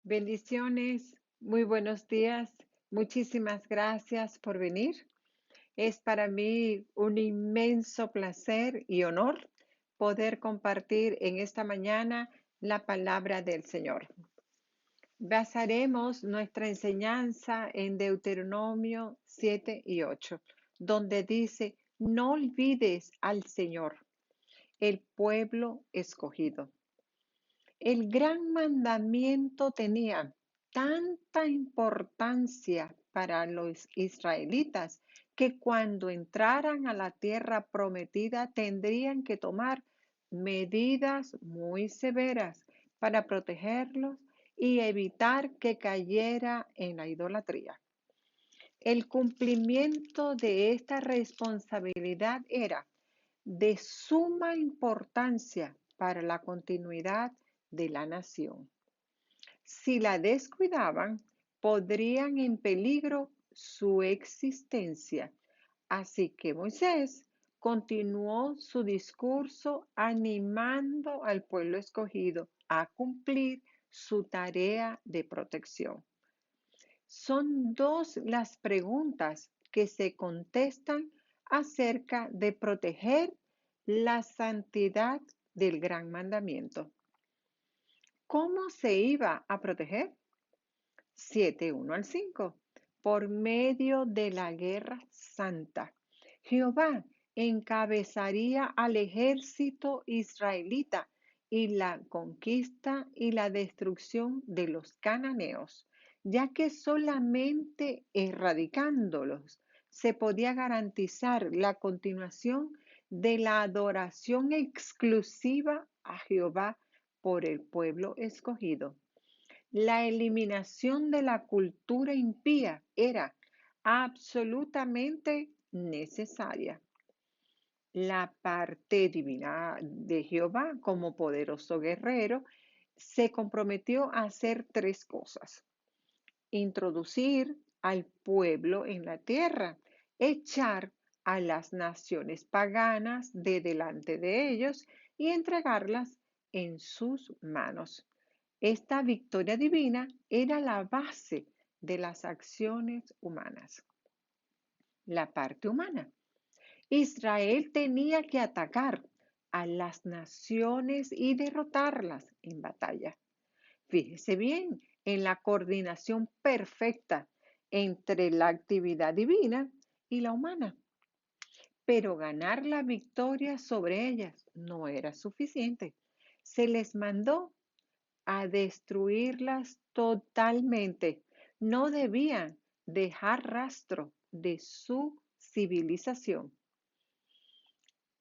Bendiciones, muy buenos días. Muchísimas gracias por venir. Es para mí un inmenso placer y honor poder compartir en esta mañana la palabra del Señor. Basaremos nuestra enseñanza en Deuteronomio 7 y 8, donde dice, no olvides al Señor, el pueblo escogido. El gran mandamiento tenía tanta importancia para los israelitas que cuando entraran a la tierra prometida tendrían que tomar medidas muy severas para protegerlos y evitar que cayera en la idolatría. El cumplimiento de esta responsabilidad era de suma importancia para la continuidad de la nación. Si la descuidaban, podrían en peligro su existencia. Así que Moisés continuó su discurso animando al pueblo escogido a cumplir su tarea de protección. Son dos las preguntas que se contestan acerca de proteger la santidad del gran mandamiento. ¿Cómo se iba a proteger? 7:1 al 5. Por medio de la guerra santa. Jehová encabezaría al ejército israelita y la conquista y la destrucción de los cananeos, ya que solamente erradicándolos se podía garantizar la continuación de la adoración exclusiva a Jehová por el pueblo escogido. La eliminación de la cultura impía era absolutamente necesaria. La parte divina de Jehová, como poderoso guerrero, se comprometió a hacer tres cosas: introducir al pueblo en la tierra, echar a las naciones paganas de delante de ellos y entregarlas en sus manos. Esta victoria divina era la base de las acciones humanas. La parte humana. Israel tenía que atacar a las naciones y derrotarlas en batalla. Fíjese bien en la coordinación perfecta entre la actividad divina y la humana. Pero ganar la victoria sobre ellas no era suficiente. Se les mandó a destruirlas totalmente. No debían dejar rastro de su civilización.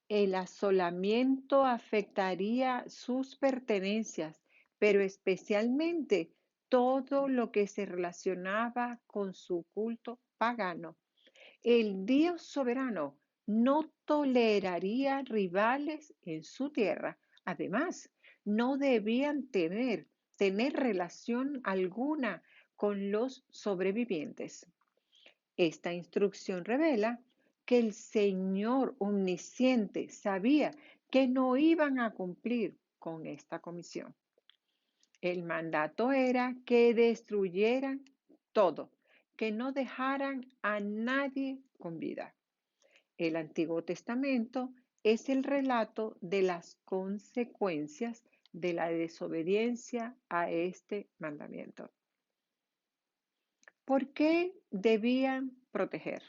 El asolamiento afectaría sus pertenencias, pero especialmente todo lo que se relacionaba con su culto pagano. El Dios soberano no toleraría rivales en su tierra. Además, no debían tener relación alguna con los sobrevivientes. Esta instrucción revela que el Señor omnisciente sabía que no iban a cumplir con esta comisión. El mandato era que destruyeran todo, que no dejaran a nadie con vida. El Antiguo Testamento es el relato de las consecuencias de la desobediencia a este mandamiento. ¿Por qué debían proteger?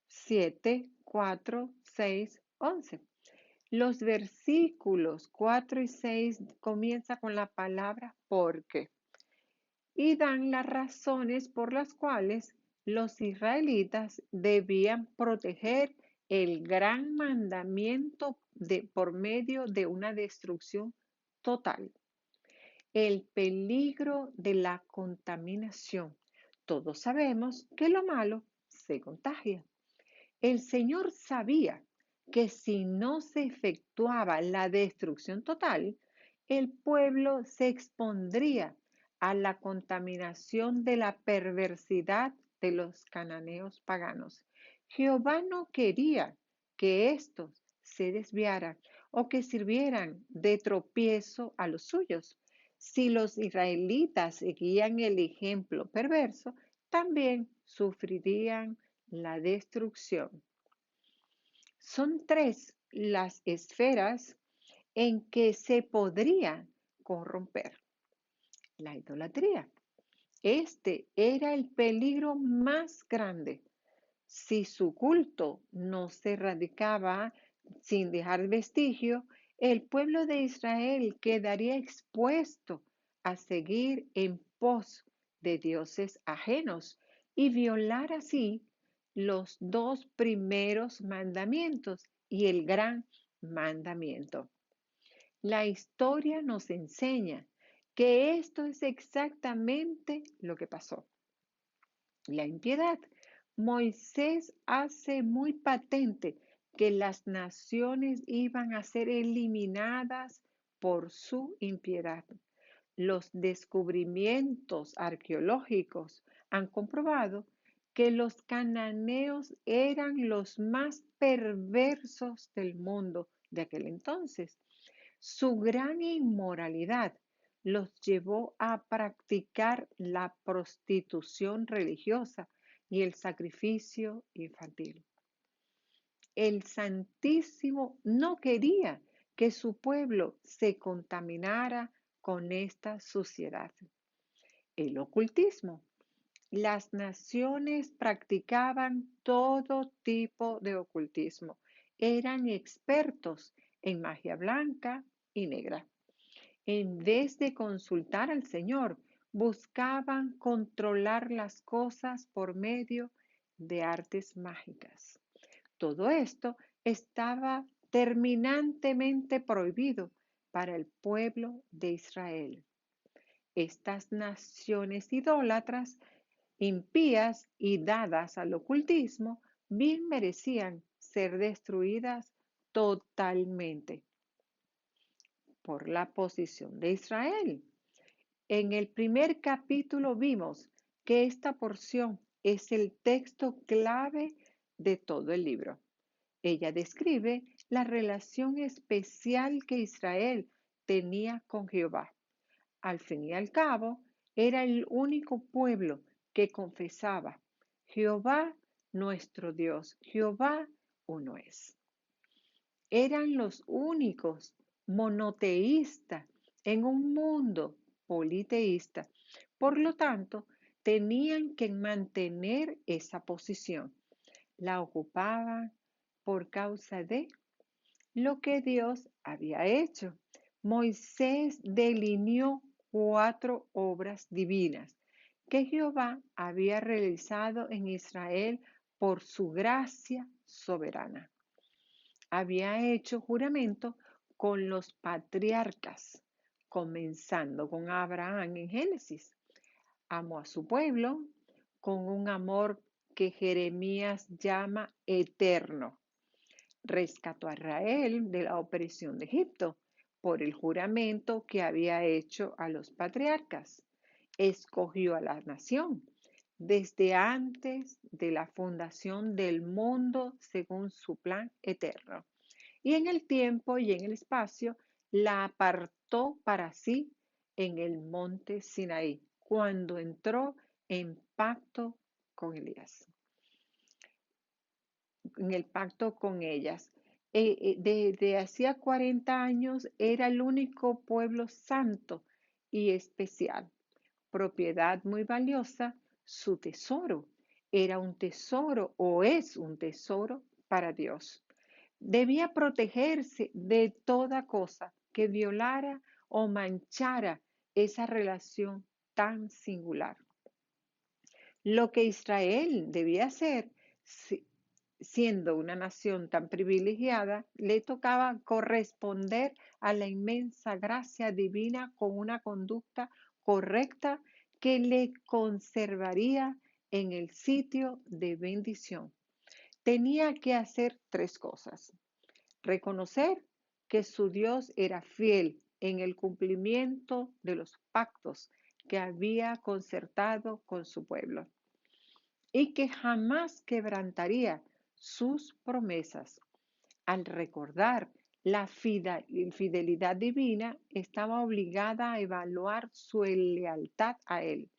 7, 4, 6, 11. Los versículos 4 y 6 comienzan con la palabra porque y dan las razones por las cuales los israelitas debían proteger el gran mandamiento por medio de una destrucción total. El peligro de la contaminación. Todos sabemos que lo malo se contagia. El Señor sabía que si no se efectuaba la destrucción total, el pueblo se expondría a la contaminación de la perversidad de los cananeos paganos. Jehová no quería que estos se desviaran o que sirvieran de tropiezo a los suyos. Si los israelitas seguían el ejemplo perverso, también sufrirían la destrucción. Son tres las esferas en que se podría corromper. La idolatría. Este era el peligro más grande. Si su culto no se erradicaba sin dejar vestigio, el pueblo de Israel quedaría expuesto a seguir en pos de dioses ajenos y violar así los dos primeros mandamientos y el gran mandamiento. La historia nos enseña que esto es exactamente lo que pasó. La impiedad. Moisés hace muy patente que las naciones iban a ser eliminadas por su impiedad. Los descubrimientos arqueológicos han comprobado que los cananeos eran los más perversos del mundo de aquel entonces. Su gran inmoralidad los llevó a practicar la prostitución religiosa y el sacrificio infantil. El Santísimo no quería que su pueblo se contaminara con esta suciedad. El ocultismo. Las naciones practicaban todo tipo de ocultismo. Eran expertos en magia blanca y negra. En vez de consultar al Señor, buscaban controlar las cosas por medio de artes mágicas. Todo esto estaba terminantemente prohibido para el pueblo de Israel. Estas naciones idólatras, impías y dadas al ocultismo, bien merecían ser destruidas totalmente por la posición de Israel. En el primer capítulo vimos que esta porción es el texto clave de todo el libro. Ella describe la relación especial que Israel tenía con Jehová. Al fin y al cabo, era el único pueblo que confesaba, Jehová nuestro Dios, Jehová uno es. Eran los únicos monoteístas en un mundo politeísta. Por lo tanto, tenían que mantener esa posición. La ocupaban por causa de lo que Dios había hecho. Moisés delineó 4 obras divinas que Jehová había realizado en Israel por su gracia soberana. Había hecho juramento con los patriarcas, comenzando con Abraham en Génesis. Amó a su pueblo con un amor que Jeremías llama eterno. Rescató a Israel de la opresión de Egipto por el juramento que había hecho a los patriarcas. Escogió a la nación desde antes de la fundación del mundo según su plan eterno. Y en el tiempo y en el espacio la apartó para sí en el monte Sinaí, cuando entró en pacto con Elías, en el pacto con ellas. Desde hacía 40 años era el único pueblo santo y especial, propiedad muy valiosa, su tesoro. Era un tesoro o es un tesoro para Dios. Debía protegerse de toda cosa que violara o manchara esa relación tan singular. Lo que Israel debía hacer, siendo una nación tan privilegiada, le tocaba corresponder a la inmensa gracia divina con una conducta correcta que le conservaría en el sitio de bendición. Tenía que hacer 3 cosas. Reconocer que su Dios era fiel en el cumplimiento de los pactos que había concertado con su pueblo y que jamás quebrantaría sus promesas. Al recordar La fidelidad divina estaba obligada a evaluar su lealtad a Él,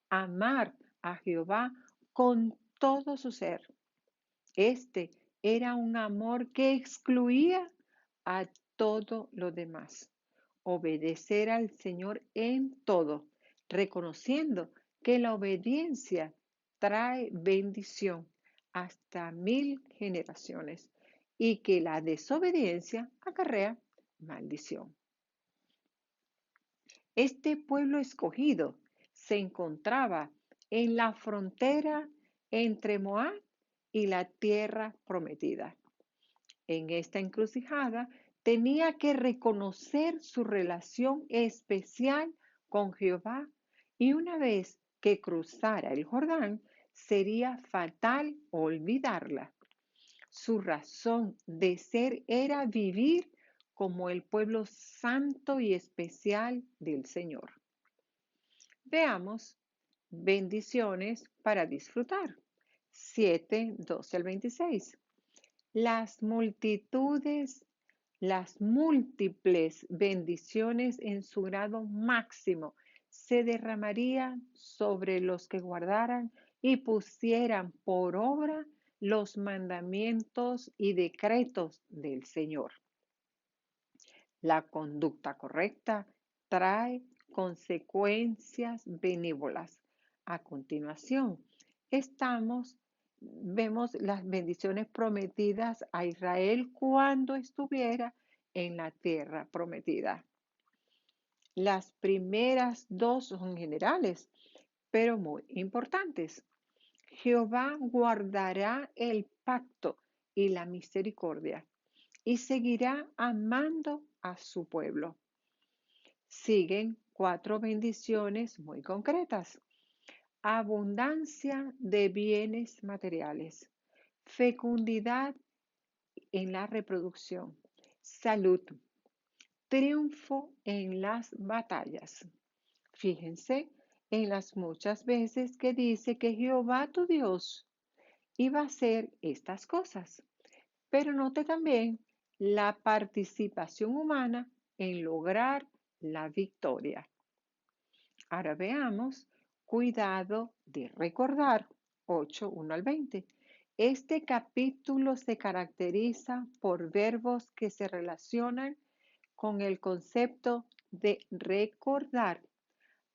amar a Jehová con todo su ser. Este era un amor que excluía a todo lo demás. Obedecer al Señor en todo, reconociendo que la obediencia trae bendición hasta 1000 generaciones y que la desobediencia acarrea maldición. Este pueblo escogido se encontraba en la frontera entre Moab y la tierra prometida. En esta encrucijada tenía que reconocer su relación especial con Jehová y una vez que cruzara el Jordán sería fatal olvidarla. Su razón de ser era vivir como el pueblo santo y especial del Señor. Veamos bendiciones para disfrutar. 7, 12 al 26. Las multitudes, las múltiples bendiciones en su grado máximo se derramarían sobre los que guardaran y pusieran por obra los mandamientos y decretos del Señor. La conducta correcta trae consecuencias benévolas. A continuación, vemos las bendiciones prometidas a Israel cuando estuviera en la tierra prometida. Las primeras dos son generales, pero muy importantes. Jehová guardará el pacto y la misericordia y seguirá amando a su pueblo. Siguen 4 bendiciones muy concretas. Abundancia de bienes materiales, fecundidad en la reproducción, salud, triunfo en las batallas. Fíjense en las muchas veces que dice que Jehová tu Dios iba a hacer estas cosas. Pero note también la participación humana en lograr la victoria. Ahora veamos, cuidado de recordar, 8, 1 al 20. Este capítulo se caracteriza por verbos que se relacionan con el concepto de recordar.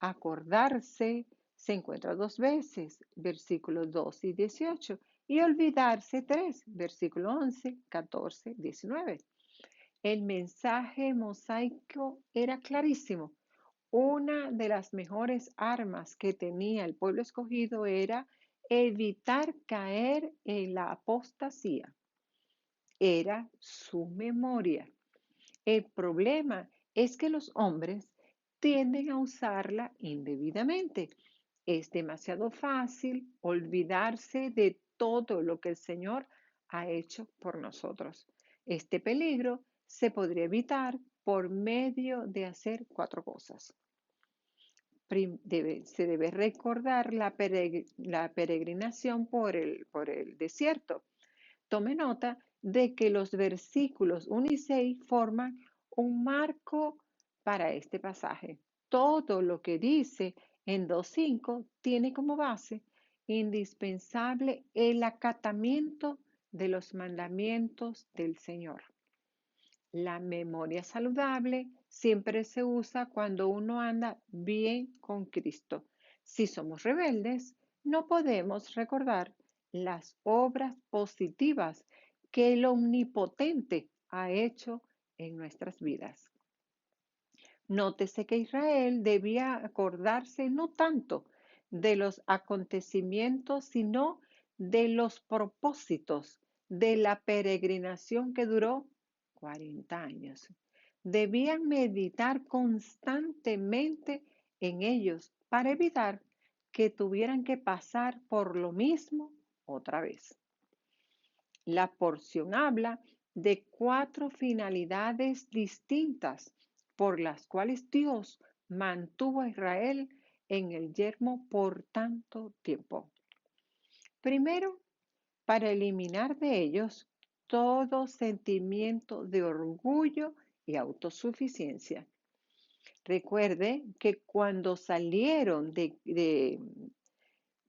Acordarse se encuentra 2 veces, versículos 2 y 18, y olvidarse 3, versículo 11, 14, 19. El mensaje mosaico era clarísimo. Una de las mejores armas que tenía el pueblo escogido era evitar caer en la apostasía. Era su memoria. El problema es que los hombres tienden a usarla indebidamente. Es demasiado fácil olvidarse de todo lo que el Señor ha hecho por nosotros. Este peligro se podría evitar por medio de hacer 4 cosas. Se debe recordar la peregrinación por el desierto. Tome nota de que los versículos 1 y 6 forman un marco para este pasaje. Todo lo que dice en 2.5 tiene como base indispensable el acatamiento de los mandamientos del Señor. La memoria saludable siempre se usa cuando uno anda bien con Cristo. Si somos rebeldes, no podemos recordar las obras positivas que el Omnipotente ha hecho en nuestras vidas. Nótese que Israel debía acordarse no tanto de los acontecimientos, sino de los propósitos de la peregrinación que duró 40 años. Debían meditar constantemente en ellos para evitar que tuvieran que pasar por lo mismo otra vez. La porción habla de 4 finalidades distintas por las cuales Dios mantuvo a Israel en el yermo por tanto tiempo. Primero, para eliminar de ellos todo sentimiento de orgullo y autosuficiencia. Recuerde que cuando salieron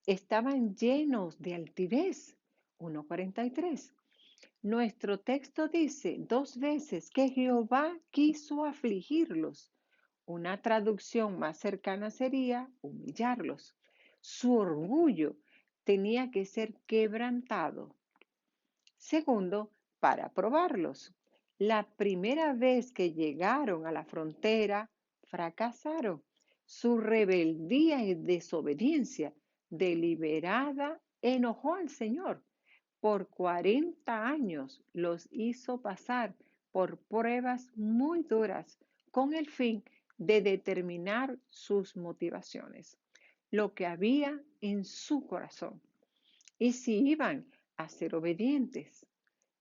estaban llenos de altivez. 1:43. Nuestro texto dice 2 veces que Jehová quiso afligirlos. Una traducción más cercana sería humillarlos. Su orgullo tenía que ser quebrantado. Segundo, para probarlos. La primera vez que llegaron a la frontera, fracasaron. Su rebeldía y desobediencia deliberada enojó al Señor. Por 40 años los hizo pasar por pruebas muy duras con el fin de determinar sus motivaciones, lo que había en su corazón y si iban a ser obedientes.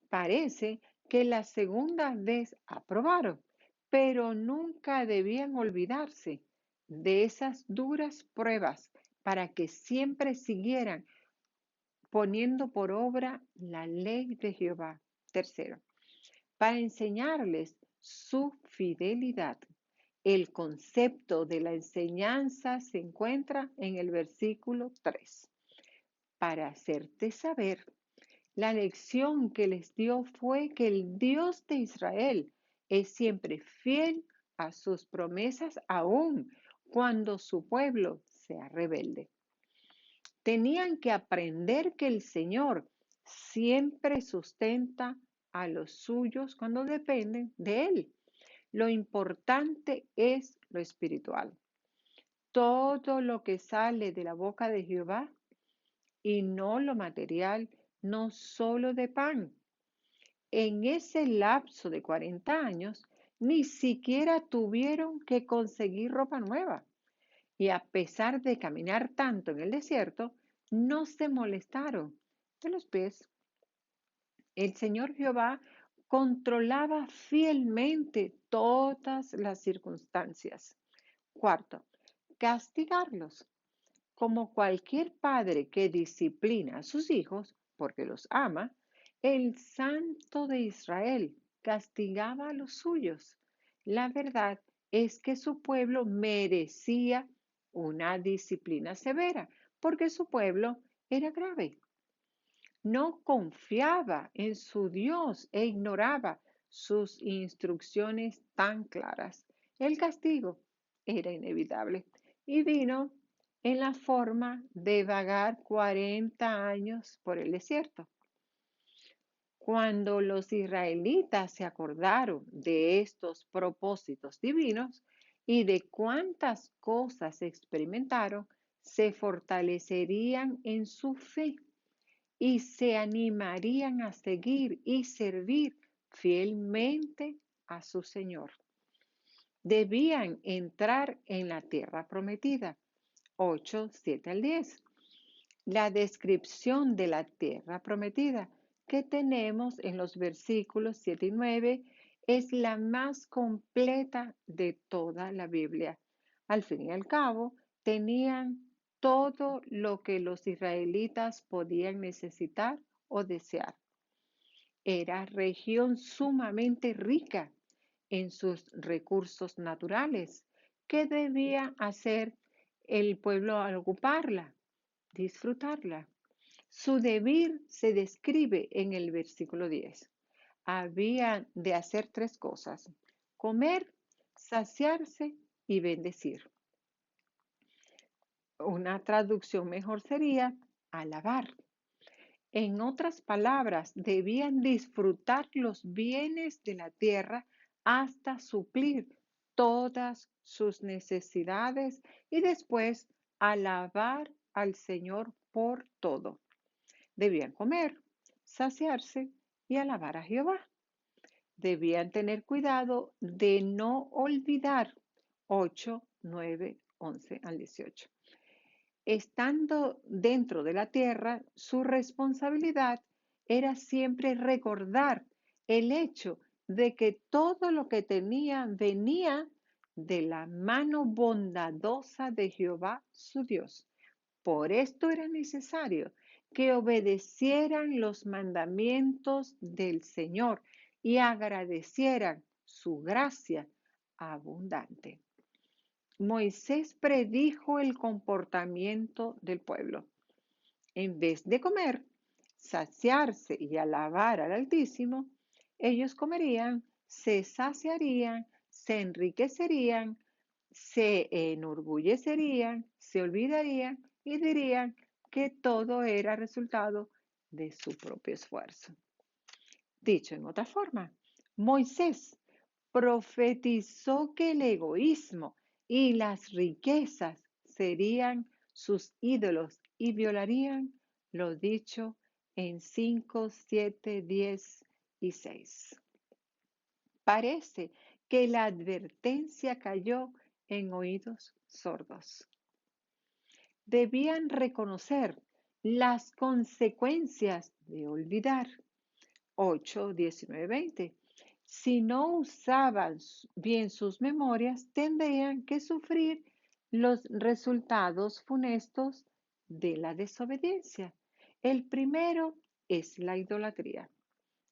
Parece que la segunda vez aprobaron, pero nunca debían olvidarse de esas duras pruebas para que siempre siguieran poniendo por obra la ley de Jehová. Tercero, para enseñarles su fidelidad. El concepto de la enseñanza se encuentra en el versículo 3. Para hacerte saber, la lección que les dio fue que el Dios de Israel es siempre fiel a sus promesas, aun cuando su pueblo sea rebelde. Tenían que aprender que el Señor siempre sustenta a los suyos cuando dependen de Él. Lo importante es lo espiritual. Todo lo que sale de la boca de Jehová y no lo material, no solo de pan. En ese lapso de 40 años, ni siquiera tuvieron que conseguir ropa nueva. Y a pesar de caminar tanto en el desierto, no se molestaron de los pies. El Señor Jehová controlaba fielmente todas las circunstancias. Cuarto, castigarlos. Como cualquier padre que disciplina a sus hijos porque los ama, el Santo de Israel castigaba a los suyos. La verdad es que su pueblo merecía una disciplina severa porque su pueblo era grave. No confiaba en su Dios e ignoraba sus instrucciones tan claras. El castigo era inevitable y vino en la forma de vagar 40 años por el desierto. Cuando los israelitas se acordaron de estos propósitos divinos y de cuántas cosas experimentaron, se fortalecerían en su fe y se animarían a seguir y servir fielmente a su Señor. Debían entrar en la tierra prometida. 8:7-10. La descripción de la tierra prometida que tenemos en los versículos 7 y 9 es la más completa de toda la Biblia. Al fin y al cabo, tenían todo lo que los israelitas podían necesitar o desear. Era región sumamente rica en sus recursos naturales. ¿Qué debía hacer el pueblo al ocuparla? Disfrutarla. Su deber se describe en el versículo 10. Había de hacer 3 cosas: comer, saciarse y bendecir. Una traducción mejor sería alabar. En otras palabras, debían disfrutar los bienes de la tierra hasta suplir todas sus necesidades y después alabar al Señor por todo. Debían comer, saciarse y alabar a Jehová. Debían tener cuidado de no olvidar 8, 9, 11 al 18. Estando dentro de la tierra, su responsabilidad era siempre recordar el hecho de que todo lo que tenían venía de la mano bondadosa de Jehová su Dios. Por esto era necesario que obedecieran los mandamientos del Señor y agradecieran su gracia abundante. Moisés predijo el comportamiento del pueblo. En vez de comer, saciarse y alabar al Altísimo, ellos comerían, se saciarían, se enriquecerían, se enorgullecerían, se olvidarían y dirían que todo era resultado de su propio esfuerzo. Dicho en otra forma, Moisés profetizó que el egoísmo y las riquezas serían sus ídolos y violarían lo dicho en 5, 7, 10 y 6. Parece que la advertencia cayó en oídos sordos. Debían reconocer las consecuencias de olvidar. 8, 19, 20. Si no usaban bien sus memorias, tendrían que sufrir los resultados funestos de la desobediencia. El primero es la idolatría.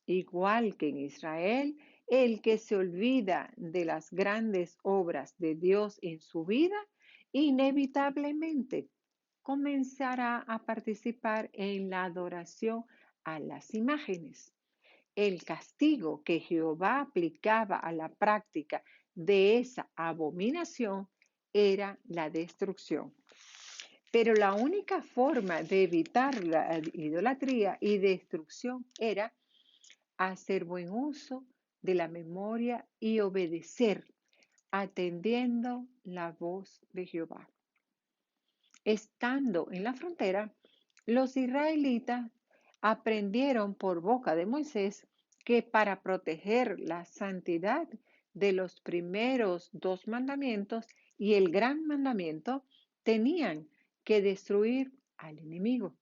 Igual que en Israel, el que se olvida de las grandes obras de Dios en su vida, inevitablemente comenzará a participar en la adoración a las imágenes. El castigo que Jehová aplicaba a la práctica de esa abominación era la destrucción. Pero la única forma de evitar la idolatría y destrucción era hacer buen uso de la memoria y obedecer, atendiendo la voz de Jehová. Estando en la frontera, los israelitas aprendieron por boca de Moisés que para proteger la santidad de los primeros dos mandamientos y el gran mandamiento, tenían que destruir al enemigo,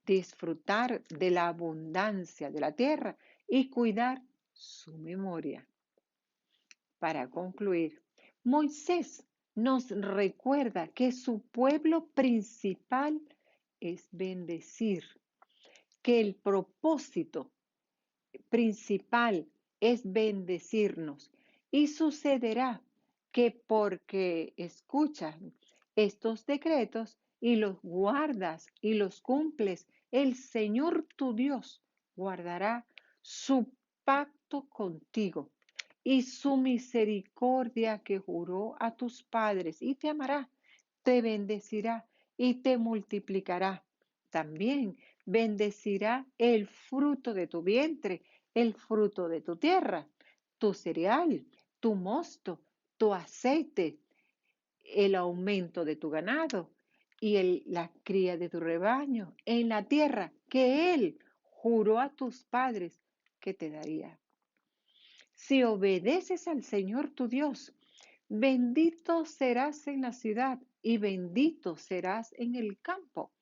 disfrutar de la abundancia de la tierra y cuidar su memoria. Para concluir, Moisés nos recuerda que su pueblo principal es bendecir, que el propósito principal es bendecirnos y sucederá que porque escuchas estos decretos y los guardas y los cumples, el Señor tu Dios guardará su pacto contigo y su misericordia que juró a tus padres y te amará, te bendecirá y te multiplicará. También bendecirá el fruto de tu vientre, el fruto de tu tierra, tu cereal, tu mosto, tu aceite, el aumento de tu ganado y la cría de tu rebaño en la tierra que Él juró a tus padres que te daría. Si obedeces al Señor tu Dios, bendito serás en la ciudad y bendito serás en el campo.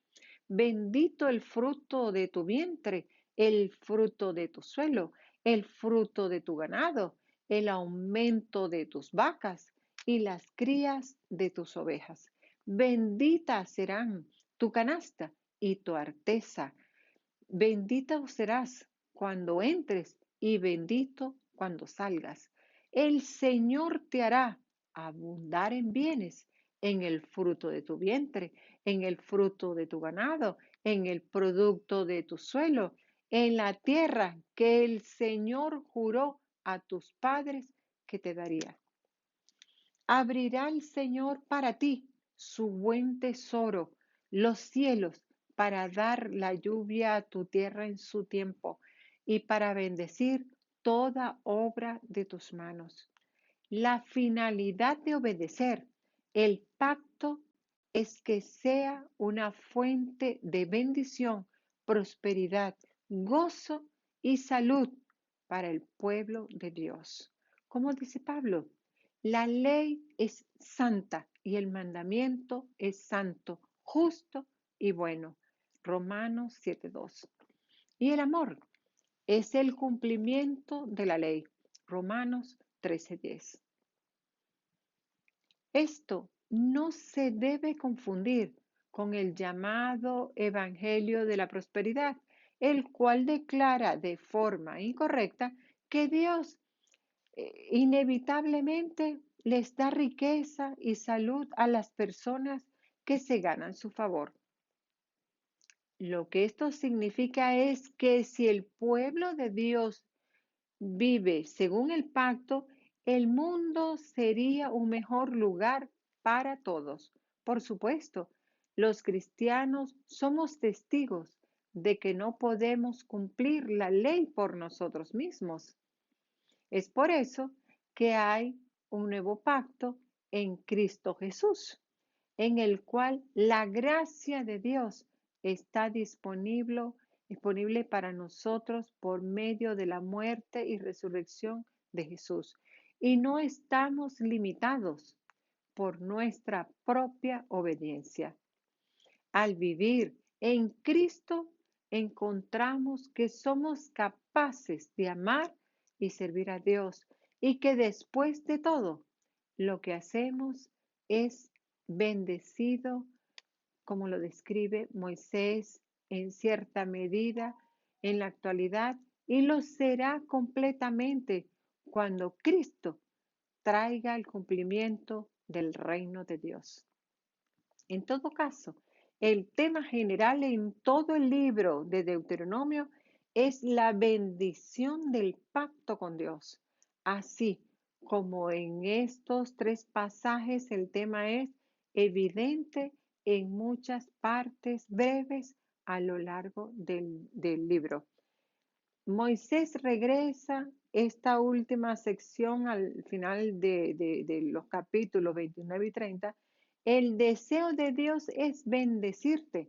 Bendito el fruto de tu vientre, el fruto de tu suelo, el fruto de tu ganado, el aumento de tus vacas y las crías de tus ovejas. Benditas serán tu canasta y tu arteza. Bendita serás cuando entres y bendito cuando salgas. El Señor te hará abundar en bienes, en el fruto de tu vientre, en el fruto de tu ganado, en el producto de tu suelo, en la tierra que el Señor juró a tus padres que te daría. Abrirá el Señor para ti su buen tesoro, los cielos, para dar la lluvia a tu tierra en su tiempo y para bendecir toda obra de tus manos. La finalidad de obedecer el pacto es que sea una fuente de bendición, prosperidad, gozo y salud para el pueblo de Dios. Como dice Pablo, la ley es santa y el mandamiento es santo, justo y bueno. Romanos 7:2. Y el amor es el cumplimiento de la ley. Romanos 13:10. Esto no se debe confundir con el llamado Evangelio de la Prosperidad, el cual declara de forma incorrecta que Dios inevitablemente les da riqueza y salud a las personas que se ganan su favor. Lo que esto significa es que si el pueblo de Dios vive según el pacto, el mundo sería un mejor lugar para todos. Por supuesto, los cristianos somos testigos de que no podemos cumplir la ley por nosotros mismos. Es por eso que hay un nuevo pacto en Cristo Jesús, en el cual la gracia de Dios está disponible para nosotros por medio de la muerte y resurrección de Jesús. Y no estamos limitados por nuestra propia obediencia. Al vivir en Cristo, encontramos que somos capaces de amar y servir a Dios y que después de todo, lo que hacemos es bendecido, como lo describe Moisés en cierta medida en la actualidad, y lo será completamente cuando Cristo traiga el cumplimiento del reino de Dios. En todo caso, el tema general en todo el libro de Deuteronomio es la bendición del pacto con Dios. Así como en estos tres pasajes el tema es evidente en muchas partes breves a lo largo del libro. Moisés regresa esta última sección al final de los capítulos 29 y 30. El deseo de Dios es bendecirte,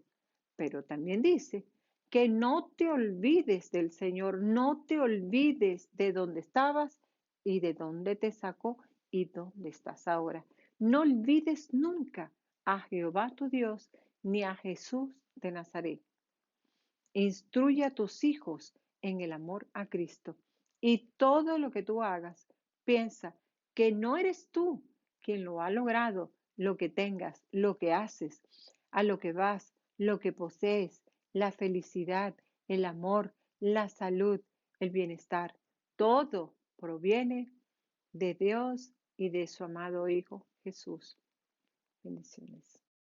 pero también dice que no te olvides del Señor, no te olvides de dónde estabas y de dónde te sacó y dónde estás ahora. No olvides nunca a Jehová tu Dios ni a Jesús de Nazaret. Instruye a tus hijos en el amor a Cristo. Y todo lo que tú hagas, piensa que no eres tú quien lo ha logrado, lo que tengas, lo que haces, a lo que vas, lo que posees, la felicidad, el amor, la salud, el bienestar. Todo proviene de Dios y de su amado Hijo Jesús. Bendiciones.